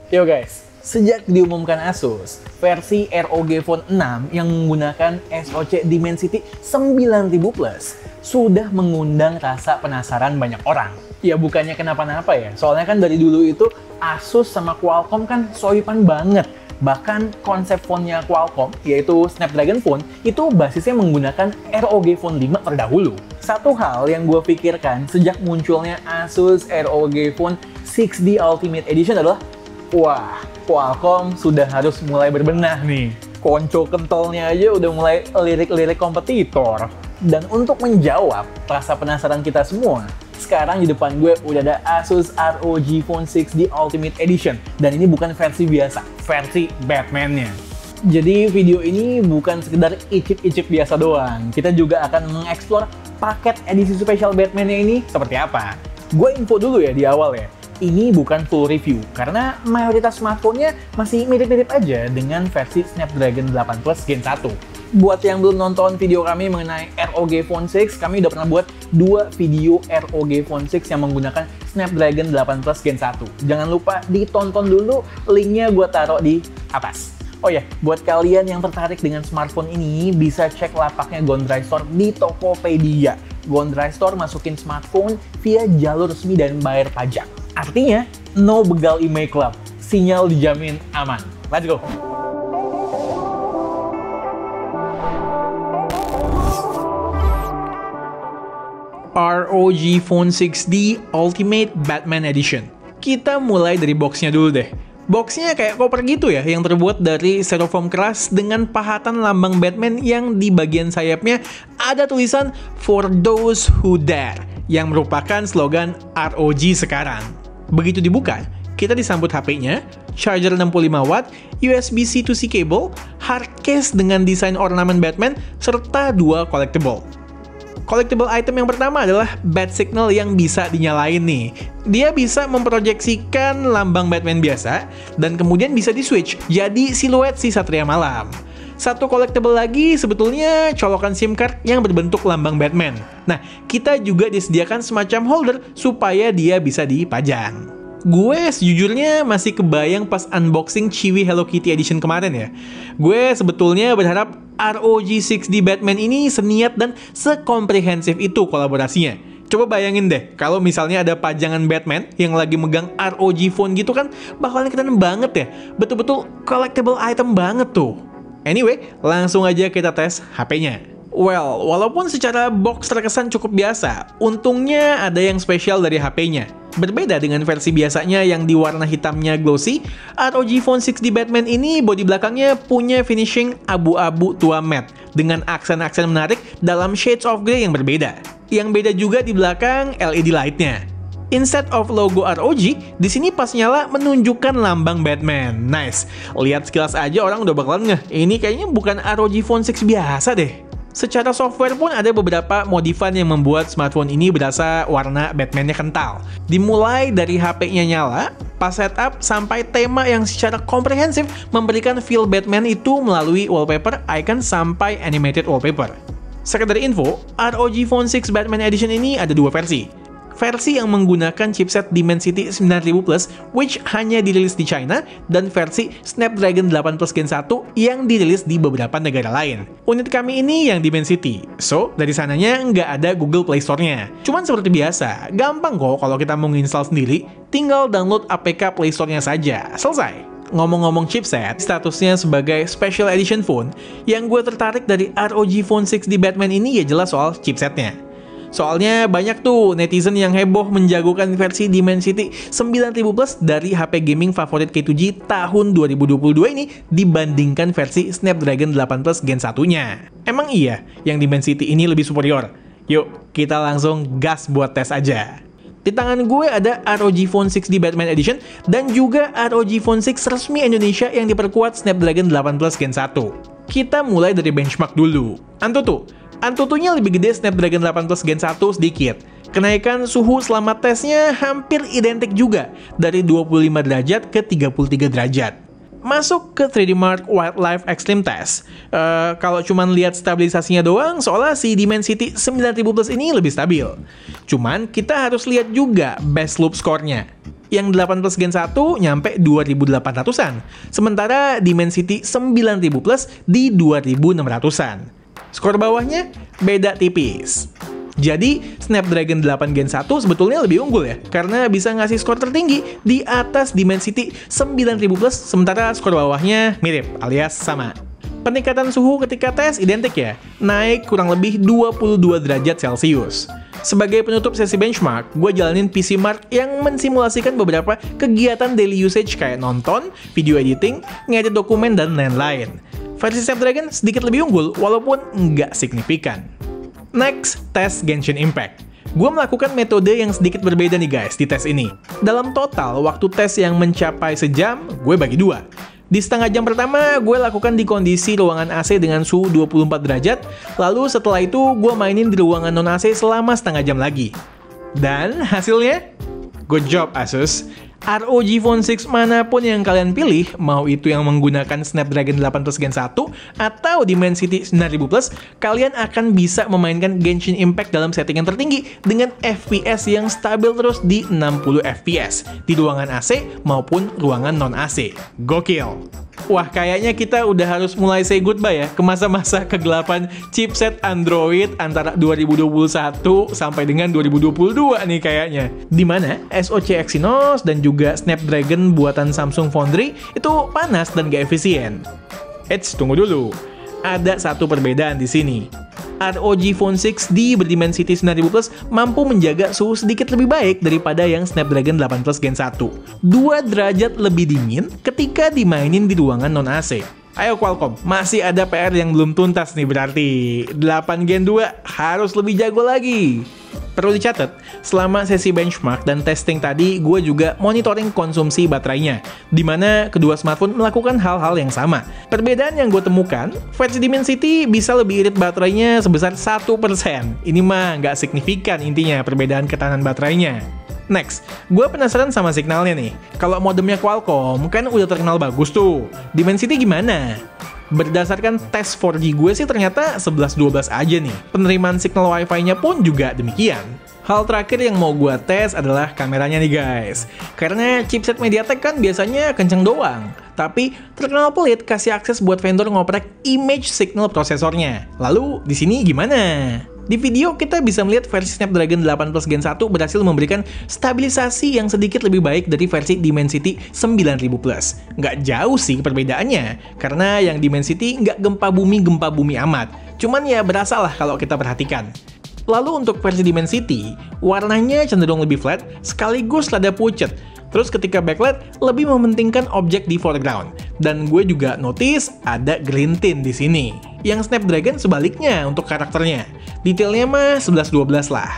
Yo guys, sejak diumumkan Asus, versi ROG Phone 6 yang menggunakan SoC Dimensity 9000 Plus sudah mengundang rasa penasaran banyak orang. Ya bukannya kenapa-napa ya, soalnya kan dari dulu itu Asus sama Qualcomm kan soipan banget. Bahkan konsep phone-nya Qualcomm, yaitu Snapdragon Phone, itu basisnya menggunakan ROG Phone 5 terdahulu. Satu hal yang gue pikirkan sejak munculnya Asus ROG Phone 6D Ultimate Edition adalah, wah, Qualcomm sudah harus mulai berbenah nih. Konco kentolnya aja udah mulai lirik-lirik kompetitor. Dan untuk menjawab rasa penasaran kita semua, sekarang di depan gue udah ada Asus ROG Phone 6D Ultimate Edition. Dan ini bukan versi biasa, versi Batman-nya. Jadi video ini bukan sekedar icip-icip biasa doang. Kita juga akan mengeksplor paket edisi spesial Batman-nya ini seperti apa. Gue info dulu ya di awal ya. Ini bukan full review, karena mayoritas smartphone-nya masih mirip-mirip aja dengan versi Snapdragon 8 Plus Gen 1. Buat yang belum nonton video kami mengenai ROG Phone 6, kami udah pernah buat 2 video ROG Phone 6 yang menggunakan Snapdragon 8 Plus Gen 1. Jangan lupa ditonton dulu, linknya gue taruh di atas. Oh ya, buat kalian yang tertarik dengan smartphone ini, bisa cek lapaknya Gondry Store di Tokopedia. Gondry Store masukin smartphone via jalur resmi dan bayar pajak. Artinya, no begal email club. Sinyal dijamin aman. Let's go! ROG Phone 6D Ultimate Batman Edition. Kita mulai dari boxnya dulu deh. Boxnya kayak koper gitu ya, yang terbuat dari styrofoam keras dengan pahatan lambang Batman yang di bagian sayapnya ada tulisan For Those Who Dare, yang merupakan slogan ROG sekarang. Begitu dibuka, kita disambut HP-nya, charger 65 watt, USB-C to C cable, hard case dengan desain ornamen Batman, serta 2 collectible. Collectible item yang pertama adalah Bat Signal yang bisa dinyalain nih. Dia bisa memproyeksikan lambang Batman biasa, dan kemudian bisa di-switch jadi siluet si Satria Malam. Satu collectible lagi sebetulnya colokan SIM card yang berbentuk lambang Batman. Nah, kita juga disediakan semacam holder supaya dia bisa dipajang. Gue sejujurnya masih kebayang pas unboxing Chibi Hello Kitty Edition kemarin ya. Gue sebetulnya berharap ROG 6D Batman ini seniat dan sekomprehensif itu kolaborasinya. Coba bayangin deh, kalau misalnya ada pajangan Batman yang lagi megang ROG Phone gitu kan, bakalan keren banget ya. Betul-betul collectible item banget tuh. Anyway, langsung aja kita tes HP-nya. Well, walaupun secara box terkesan cukup biasa, untungnya ada yang spesial dari HP-nya. Berbeda dengan versi biasanya yang di warna hitamnya glossy, ROG Phone 6D Batman ini bodi belakangnya punya finishing abu-abu tua matte dengan aksen-aksen menarik dalam shades of grey yang berbeda. Yang beda juga di belakang LED light-nya. Instead of logo ROG, di sini pas nyala menunjukkan lambang Batman. Nice. Lihat sekilas aja orang udah bakalan ngeh, ini kayaknya bukan ROG Phone 6 biasa deh. Secara software pun ada beberapa modifan yang membuat smartphone ini berasa warna Batman-nya kental. Dimulai dari HP-nya nyala, pas setup, sampai tema yang secara komprehensif memberikan feel Batman itu melalui wallpaper, icon, sampai animated wallpaper. Sekedar info, ROG Phone 6 Batman Edition ini ada 2 versi. Versi yang menggunakan chipset Dimensity 9000 Plus, which hanya dirilis di China, dan versi Snapdragon 8 Plus Gen 1 yang dirilis di beberapa negara lain. Unit kami ini yang Dimensity, so dari sananya nggak ada Google Play Store-nya. Cuman seperti biasa, gampang kok kalau kita mau nginstall sendiri, tinggal download APK Play Store-nya saja, selesai. Ngomong-ngomong chipset, statusnya sebagai Special Edition Phone, yang gue tertarik dari ROG Phone 6D Batman ini ya jelas soal chipsetnya. Soalnya banyak tuh netizen yang heboh menjagokan versi Dimensity 9000 Plus dari HP gaming favorit K2G tahun 2022 ini dibandingkan versi Snapdragon 8 Plus Gen 1-nya. Emang iya yang Dimensity ini lebih superior? Yuk, kita langsung gas buat tes aja. Di tangan gue ada ROG Phone 6D Batman Edition dan juga ROG Phone 6 resmi Indonesia yang diperkuat Snapdragon 8 Plus Gen 1. Kita mulai dari benchmark dulu. Antutunya lebih gede Snapdragon 8 Plus Gen 1 sedikit. Kenaikan suhu selama tesnya hampir identik juga, dari 25 derajat ke 33 derajat. Masuk ke 3D Mark Wildlife Extreme Test. Kalau cuman lihat stabilisasinya doang, soalnya si Dimensity 9000 Plus ini lebih stabil. Cuman kita harus lihat juga best loop score-nya. Yang 8 Plus Gen 1 nyampe 2800-an, sementara Dimensity 9000 Plus di 2600-an. Skor bawahnya beda tipis. Jadi, Snapdragon 8 Gen 1 sebetulnya lebih unggul ya, karena bisa ngasih skor tertinggi di atas Dimensity 9000 Plus, sementara skor bawahnya mirip alias sama. Peningkatan suhu ketika tes identik ya, naik kurang lebih 22 derajat Celcius. Sebagai penutup sesi benchmark, gue jalanin PC Mark yang mensimulasikan beberapa kegiatan daily usage kayak nonton, video editing, ngedit dokumen, dan lain-lain. Versi Snapdragon sedikit lebih unggul, walaupun nggak signifikan. Next, tes Genshin Impact. Gue melakukan metode yang sedikit berbeda nih guys di tes ini. Dalam total, waktu tes yang mencapai sejam, gue bagi dua. Di setengah jam pertama, gue lakukan di kondisi ruangan AC dengan suhu 24 derajat, lalu setelah itu gue mainin di ruangan non-AC selama setengah jam lagi. Dan hasilnya? Good job Asus! ROG Phone 6 manapun yang kalian pilih, mau itu yang menggunakan Snapdragon 8 Plus Gen 1 atau Dimensity 9000 Plus, kalian akan bisa memainkan Genshin Impact dalam settingan tertinggi dengan FPS yang stabil terus di 60 FPS, di ruangan AC maupun ruangan non-AC. Gokil! Wah, kayaknya kita udah harus mulai say goodbye ya ke masa-masa kegelapan chipset Android antara 2021 sampai dengan 2022 nih kayaknya. Dimana SoC Exynos dan juga Snapdragon buatan Samsung Foundry itu panas dan gak efisien. Eits, tunggu dulu. Ada satu perbedaan di sini. ROG Phone 6D berdimensity 9000 Plus mampu menjaga suhu sedikit lebih baik daripada yang Snapdragon 8 Plus Gen 1. 2 derajat lebih dingin ketika dimainin di ruangan non-AC. Ayo Qualcomm, masih ada PR yang belum tuntas nih berarti. 8 Gen 2 harus lebih jago lagi. Perlu dicatat, selama sesi benchmark dan testing tadi, gue juga monitoring konsumsi baterainya, di mana kedua smartphone melakukan hal-hal yang sama. Perbedaan yang gue temukan, versi Dimensity bisa lebih irit baterainya sebesar 1%. Ini mah nggak signifikan intinya perbedaan ketahanan baterainya. Next, gue penasaran sama signalnya nih. Kalau modemnya Qualcomm kan udah terkenal bagus tuh. Dimensity gimana? Berdasarkan tes 4G gue sih ternyata 11-12 aja nih. Penerimaan signal Wi-Fi-nya pun juga demikian. Hal terakhir yang mau gue tes adalah kameranya nih guys. Karena chipset MediaTek kan biasanya kenceng doang. Tapi terkenal pelit kasih akses buat vendor ngoprek image signal prosesornya. Lalu di sini gimana? Di video kita bisa melihat versi Snapdragon 8 Plus Gen 1 berhasil memberikan stabilisasi yang sedikit lebih baik dari versi Dimensity 9000 Plus. Nggak jauh sih perbedaannya, karena yang Dimensity nggak gempa bumi amat. Cuman ya berasa lah kalau kita perhatikan. Lalu untuk versi Dimensity, warnanya cenderung lebih flat sekaligus rada pucet. Terus ketika backlight, lebih mementingkan objek di foreground. Dan gue juga notice ada green tint di sini. Yang Snapdragon sebaliknya untuk karakternya. Detailnya mah 11-12 lah.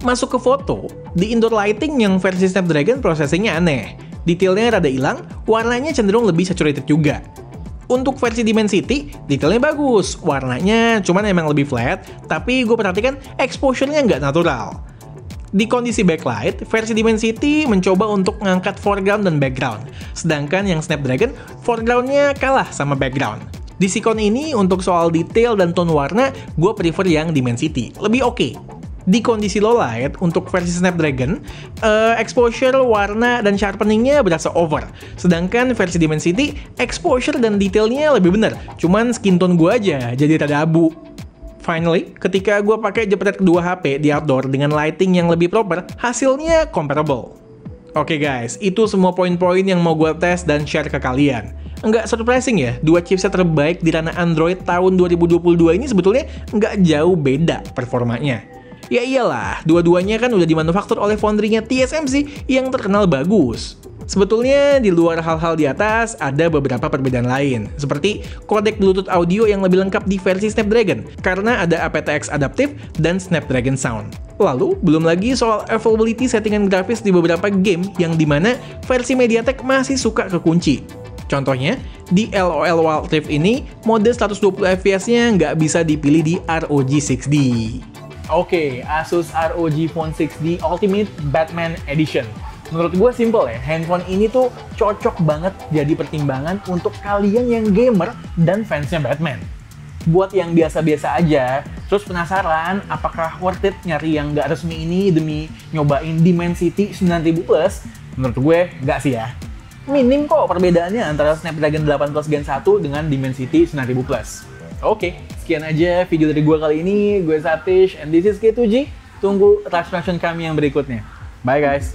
Masuk ke foto, di indoor lighting yang versi Snapdragon prosesingnya aneh. Detailnya rada hilang, warnanya cenderung lebih saturated juga. Untuk versi Dimensity, detailnya bagus, warnanya cuman emang lebih flat, tapi gue perhatikan exposure-nya nggak natural. Di kondisi backlight, versi Dimensity mencoba untuk mengangkat foreground dan background, sedangkan yang Snapdragon, foreground-nya kalah sama background. Di sikon ini, untuk soal detail dan tone warna, gue prefer yang Dimensity, lebih oke. Di kondisi low light, untuk versi Snapdragon, exposure, warna, dan sharpening-nya berasa over. Sedangkan versi Dimensity, exposure dan detailnya lebih bener, cuman skin tone gue aja jadi rada abu. Finally, ketika gue pakai jepret kedua HP di outdoor dengan lighting yang lebih proper, hasilnya comparable. Oke guys, itu semua poin-poin yang mau gue tes dan share ke kalian. Nggak surprising ya, dua chipset terbaik di ranah Android tahun 2022 ini sebetulnya nggak jauh beda performanya. Ya iyalah, dua-duanya kan udah dimanufaktur oleh foundry-nya TSMC yang terkenal bagus. Sebetulnya di luar hal-hal di atas ada beberapa perbedaan lain, seperti kodek Bluetooth audio yang lebih lengkap di versi Snapdragon karena ada aptX Adaptive dan Snapdragon Sound. Lalu, belum lagi soal availability settingan grafis di beberapa game yang dimana versi MediaTek masih suka kekunci. Contohnya, di LOL Wild Rift ini, mode 120 fps-nya nggak bisa dipilih di ROG 6D. Oke, Asus ROG Phone 6D Ultimate Batman Edition. Menurut gue simple ya, handphone ini tuh cocok banget jadi pertimbangan untuk kalian yang gamer dan fansnya Batman. Buat yang biasa-biasa aja, terus penasaran apakah worth it nyari yang nggak resmi ini demi nyobain Dimensity 9000 Plus, Menurut gue, nggak sih ya. Minim kok perbedaannya antara Snapdragon 8 Plus Gen 1 dengan Dimensity 9000 Plus. Oke, sekian aja video dari gue kali ini. Gue Satish, and this is K2G. Tunggu reaction kami yang berikutnya. Bye guys!